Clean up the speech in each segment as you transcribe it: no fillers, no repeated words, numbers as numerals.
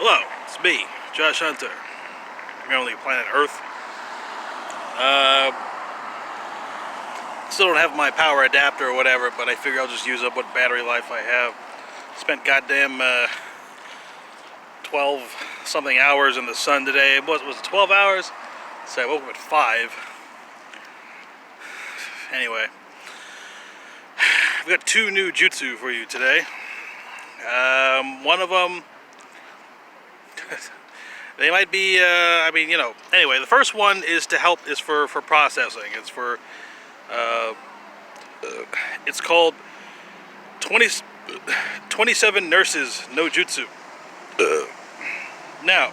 Hello, it's me, Josh Hunter. Currently planet Earth. Still don't have my power adapter or whatever, but I figure I'll just use up what battery life I have. Spent goddamn 12 something hours in the sun today. Was it 12 hours? So I woke up at 5. Anyway, I've got 2 new jutsu for you today. One of them, they might be, anyway, the first one is for processing. It's for, it's called 27 Nurses No Jutsu. Now,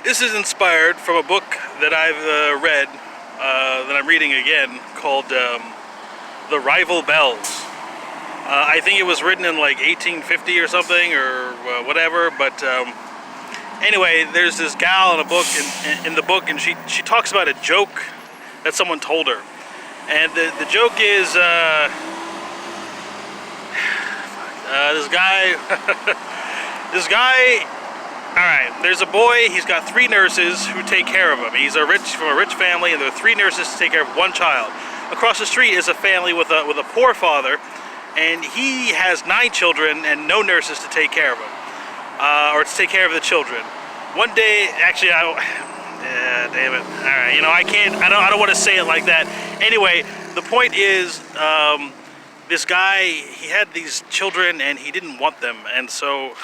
this is inspired from a book that I've read, that I'm reading again, called The Rival Bells. I think it was written in like 1850 or something, or whatever, but anyway, there's this gal in a book, in the book, and she talks about a joke that someone told her. And the joke is, this guy, alright, there's a boy, he's got 3 nurses who take care of him. He's from a rich family, and there are 3 nurses to take care of 1 child. Across the street is a family with a poor father, and he has 9 children and no nurses to take care of him, or to take care of the children. One day, actually, damn it. All right, I don't want to say it like that. Anyway, the point is, this guy, he had these children and he didn't want them, and so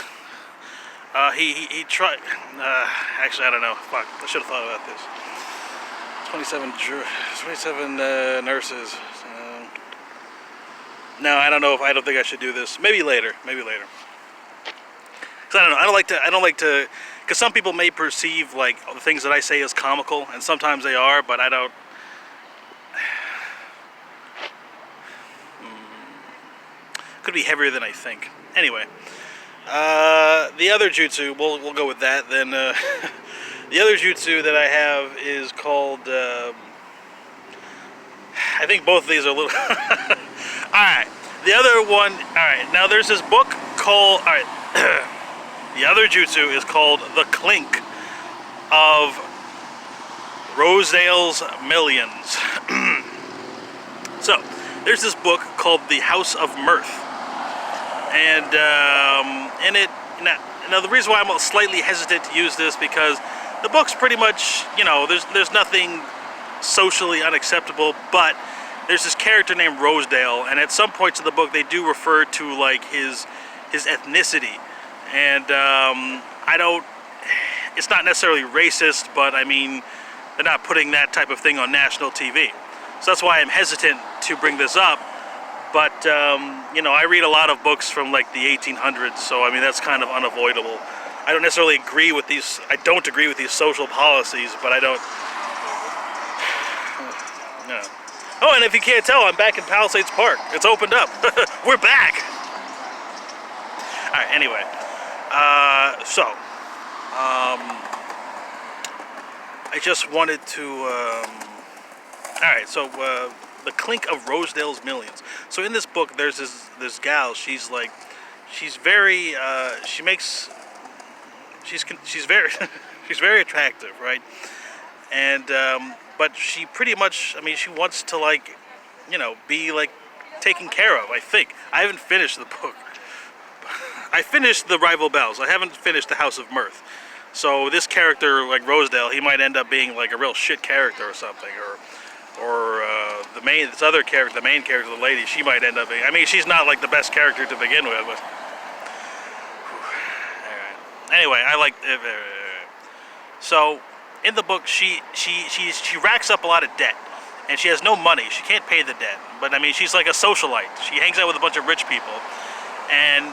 he tried. Actually, I don't know. Fuck, I should have thought about this. 27 nurses. No, I don't think I should do this. Maybe later. Cause I don't know. I don't like to. Because some people may perceive like the things that I say as comical, and sometimes they are, but I don't. Could be heavier than I think. Anyway, the other jutsu. We'll go with that. Then the other jutsu that I have is called. I think both of these are a little. Alright, the other one, alright, now there's this book called, alright, the other jutsu is called The Clink of Rosedale's Millions. So, there's this book called The House of Mirth. And in it, now the reason why I'm slightly hesitant to use this, because the book's pretty much, there's nothing socially unacceptable, but there's this character named Rosedale, and at some points in the book they do refer to like his ethnicity, and it's not necessarily racist, but I mean, they're not putting that type of thing on national TV, so that's why I'm hesitant to bring this up. But I read a lot of books from like the 1800s, so I mean that's kind of unavoidable. I don't necessarily agree with these. I don't agree with these social policies, but I don't. No. Oh, and if you can't tell, I'm back in Palisades Park. It's opened up. We're back. All right. Anyway, I just wanted to. All right. So the Clink of Rosedale's Millions. So in this book, there's this gal. She's very she's very attractive, right? And but she pretty much, I mean, she wants to be like taken care of, I think. I haven't finished the book. I finished The Rival Bells. I haven't finished The House of Mirth. So this character, like Rosedale, he might end up being like a real shit character or something, or the main character, the lady, she might end up being, I mean, she's not like the best character to begin with, but anyway, I like so in the book, she racks up a lot of debt, and she has no money. She can't pay the debt, but I mean, she's like a socialite. She hangs out with a bunch of rich people, and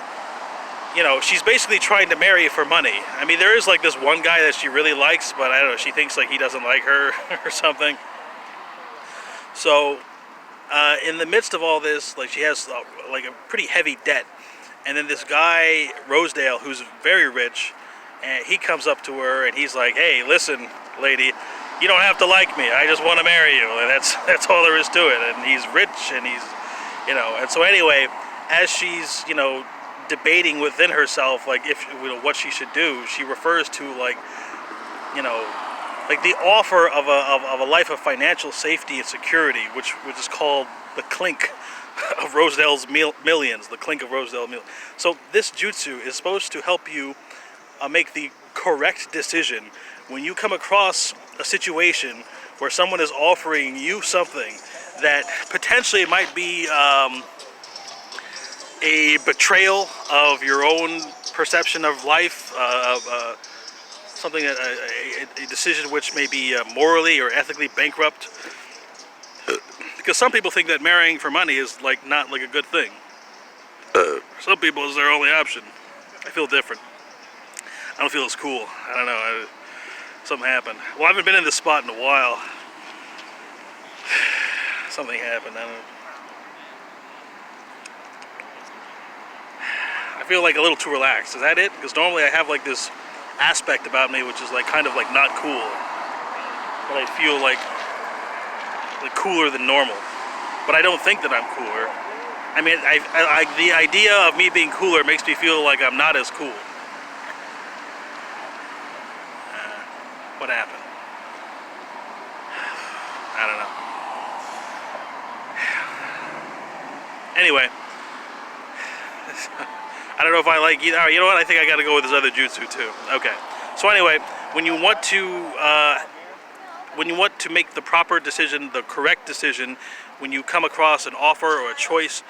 she's basically trying to marry for money. I mean, there is like this one guy that she really likes, but I don't know, she thinks like he doesn't like her or something. So in the midst of all this, like, she has like a pretty heavy debt, and then this guy Rosedale, who's very rich, and he comes up to her and he's like, "Hey, listen, lady, you don't have to like me. I just want to marry you." And that's all there is to it. And he's rich, and he's, and so anyway, as she's, debating within herself, like if what she should do, she refers to like like the offer of a life of financial safety and security, which is called the clink of Rosedale's millions, the clink of Rosedale millions. So this jutsu is supposed to help you make the correct decision when you come across a situation where someone is offering you something that potentially might be a betrayal of your own perception of life, something that a decision which may be morally or ethically bankrupt. Because some people think that marrying for money is like not like a good thing. Some people it's their only option. I feel different. I don't feel as cool. I don't know. Something happened. Well, I haven't been in this spot in a while. Something happened. I don't know. I feel like a little too relaxed. Is that it? Because normally I have like this aspect about me which is like kind of like not cool. But I feel like cooler than normal. But I don't think that I'm cooler. I mean, the idea of me being cooler makes me feel like I'm not as cool. What happened? I don't know. Anyway, I don't know if I like either. You know what? I think I got to go with this other jutsu too. Okay. So anyway, when you want to make the proper decision, the correct decision, when you come across an offer or a choice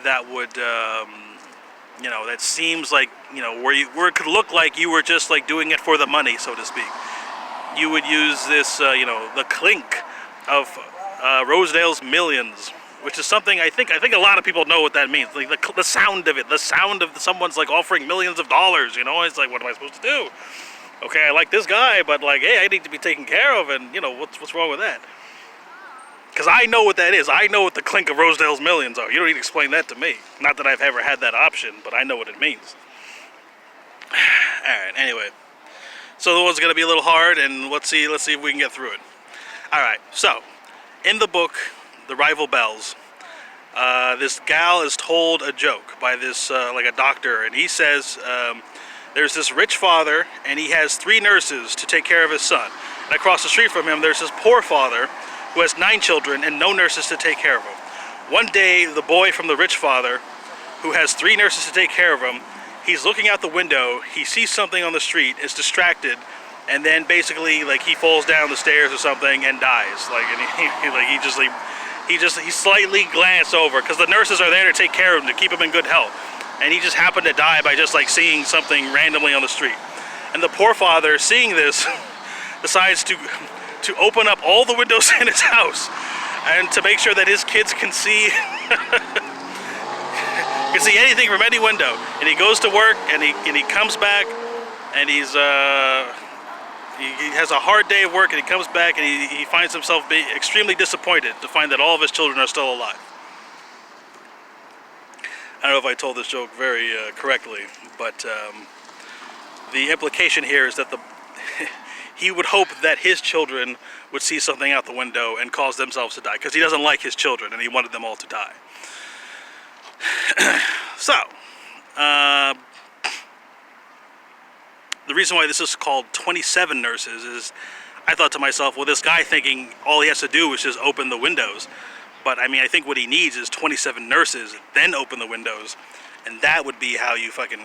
that would, that seems like, where it could look like you were just like doing it for the money, so to speak, you would use this, the clink of Rosedale's millions, which is something I think a lot of people know what that means. Like the sound of it, the sound of someone's like offering millions of dollars. It's like, what am I supposed to do? Okay, I like this guy, but like, hey, I need to be taken care of, and what's wrong with that? Because I know what that is. I know what the clink of Rosedale's millions are. You don't need to explain that to me. Not that I've ever had that option, but I know what it means. All right. Anyway, so the one's gonna be a little hard, and let's see if we can get through it. All right. So, in the book, The Rival Bells, this gal is told a joke by this like a doctor, and he says. There's this rich father, and he has 3 nurses to take care of his son. And across the street from him, there's this poor father who has 9 children and no nurses to take care of him. One day, the boy from the rich father, who has 3 nurses to take care of him, he's looking out the window, he sees something on the street, is distracted, and then basically, like, he falls down the stairs or something and dies. Like, and he slightly glanced over, because the nurses are there to take care of him, to keep him in good health. And he just happened to die by just like seeing something randomly on the street. And the poor father, seeing this, decides to open up all the windows in his house and to make sure that his kids can see anything from any window. And he goes to work, and he comes back, and he has a hard day of work, and he comes back, and he finds himself being extremely disappointed to find that all of his children are still alive. I don't know if I told this joke very correctly, but the implication here is that he would hope that his children would see something out the window and cause themselves to die, because he doesn't like his children and he wanted them all to die. So, the reason why this is called 27 nurses is, I thought to myself, well, this guy thinking all he has to do is just open the windows. But I mean, I think what he needs is 27 nurses, then open the windows, and that would be how you fucking,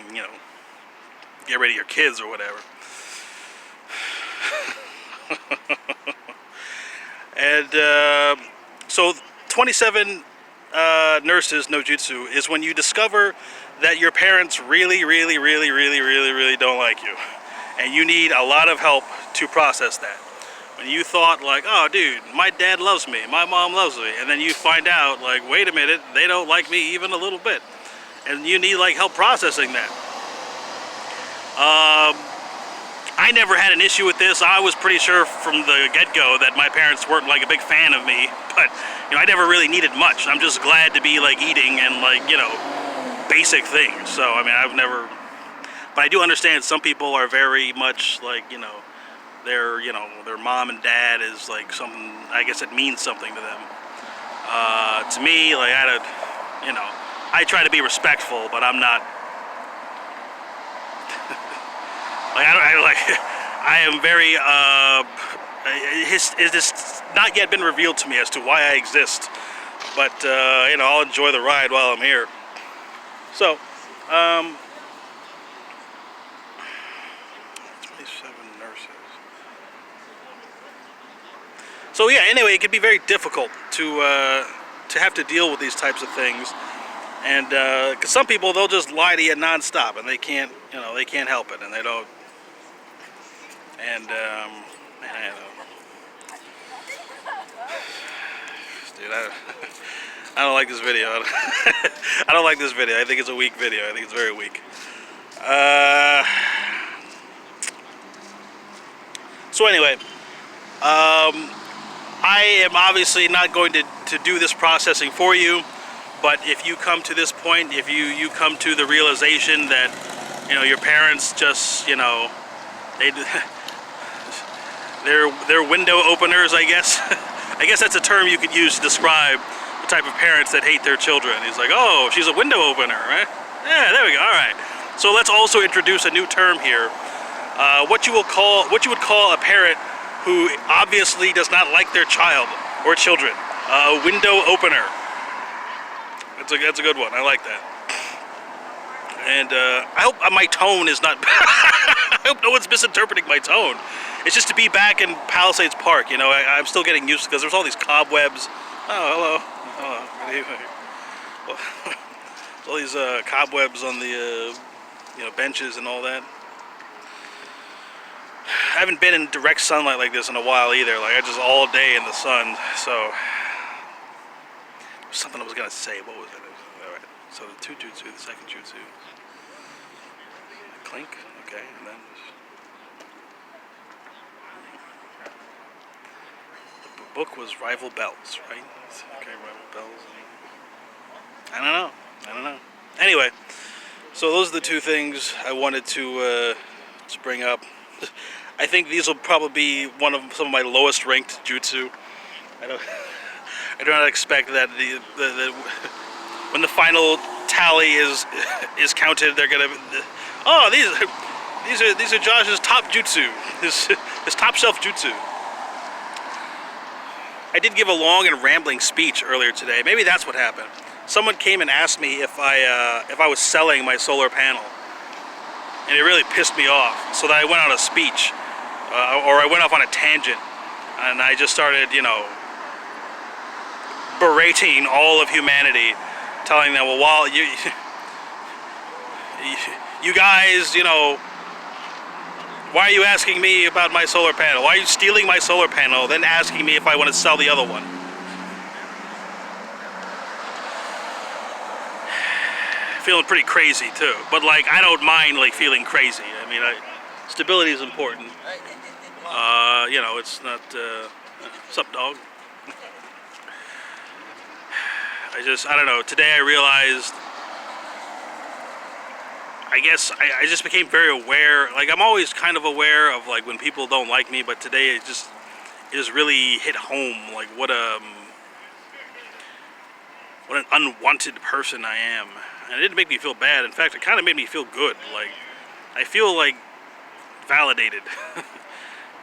get rid of your kids or whatever. And so 27 nurses no jutsu is when you discover that your parents really don't like you, and you need a lot of help to process that. When you thought like, oh dude, my dad loves me, my mom loves me, and then you find out like, wait a minute, they don't like me even a little bit, and you need like help processing that. I never had an issue with this. I was pretty sure from the get-go that my parents weren't like a big fan of me, but I never really needed much. I'm just glad to be like eating and like, basic things. So I mean, I've never, but I do understand some people are very much like, their mom and dad is like something, I guess it means something to them. To me, like I try to be respectful, but I'm not Like I am very it has not yet been revealed to me as to why I exist, but you know, I'll enjoy the ride while I'm here. So 27 nurses. So yeah, anyway, it can be very difficult to have to deal with these types of things, and because some people, they'll just lie to you nonstop, and they can't, you know, they can't help it, and they don't. And man, dude, I don't like this video. I don't like this video. I think it's a weak video. I think it's very weak. So anyway, I am obviously not going to do this processing for you, but if you come to this point, if you come to the realization that, you know, your parents just, you know, they're window openers, I guess. I guess that's a term you could use to describe the type of parents that hate their children. He's like, oh, she's a window opener, right? Yeah, there we go. All right. So let's also introduce a new term here. What you would call a parent who obviously does not like their child or children. A window opener. That's a good one. I like that. And I hope my tone is not. I hope no one's misinterpreting my tone. It's just to be back in Palisades Park. You know, I'm still getting used to, because there's all these cobwebs. Oh, hello. Good evening. Well, there's all these cobwebs on the you know, benches and all that. I haven't been in direct sunlight like this in a while either. Like, I just all day in the sun. So something I was gonna say. What was it? All right. So the two jutsu, the second jutsu. Clink. Okay, and then the book was Rival Bells, right? Okay, Rival Bells. I don't know. Anyway, so those are the two things I wanted to bring up. I think these will probably be some of my lowest ranked jutsu. I do not expect that the when the final tally is counted, they're gonna. Oh, these are Josh's top jutsu, his top shelf jutsu. I did give a long and rambling speech earlier today. Maybe that's what happened. Someone came and asked me if I was selling my solar panel, and it really pissed me off. So that I went on a speech, or I went off on a tangent, and I just started, you know, berating all of humanity, telling them, well, while you guys, you know, why are you asking me about my solar panel? Why are you stealing my solar panel, then asking me if I want to sell the other one? Feeling pretty crazy too, but like, I don't mind like feeling crazy. I mean, stability is important. You know, it's not. What's up, dog? I don't know. Today I realized. I guess I just became very aware. Like, I'm always kind of aware of like when people don't like me, but today it just really hit home. Like what an unwanted person I am. And it didn't make me feel bad. In fact, it kind of made me feel good. Like, I feel like validated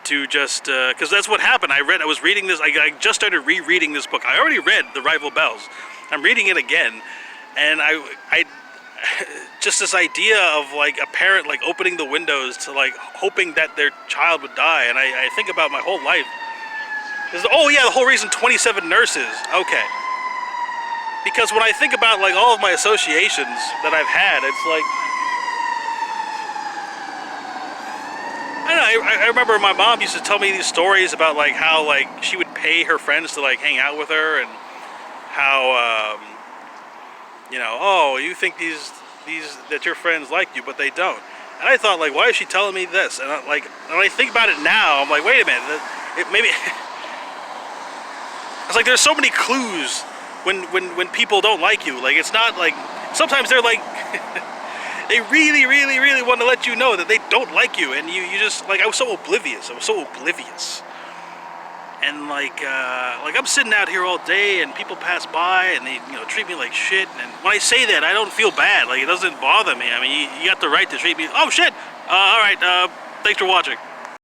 to just, because that's what happened. I was reading this, I just started rereading this book. I already read The Rival Bells. I'm reading it again. And I just this idea of like a parent like opening the windows to like hoping that their child would die. And I think about my whole life. Oh yeah, the whole reason 27 nurses. Okay. Because when I think about like all of my associations that I've had, it's like, I don't know, I remember my mom used to tell me these stories about like how like she would pay her friends to like hang out with her, and how you know, oh, you think these that your friends like you, but they don't. And I thought, like, why is she telling me this? And when I think about it now, I'm like, wait a minute, maybe it's like there's so many clues. When people don't like you, like, it's not like, sometimes they're like, they really want to let you know that they don't like you, and you just, like, I was so oblivious, and like I'm sitting out here all day, and people pass by, and they, you know, treat me like shit, and when I say that, I don't feel bad, like, it doesn't bother me. I mean, you got the right to treat me, oh shit, all right, Thanks for watching.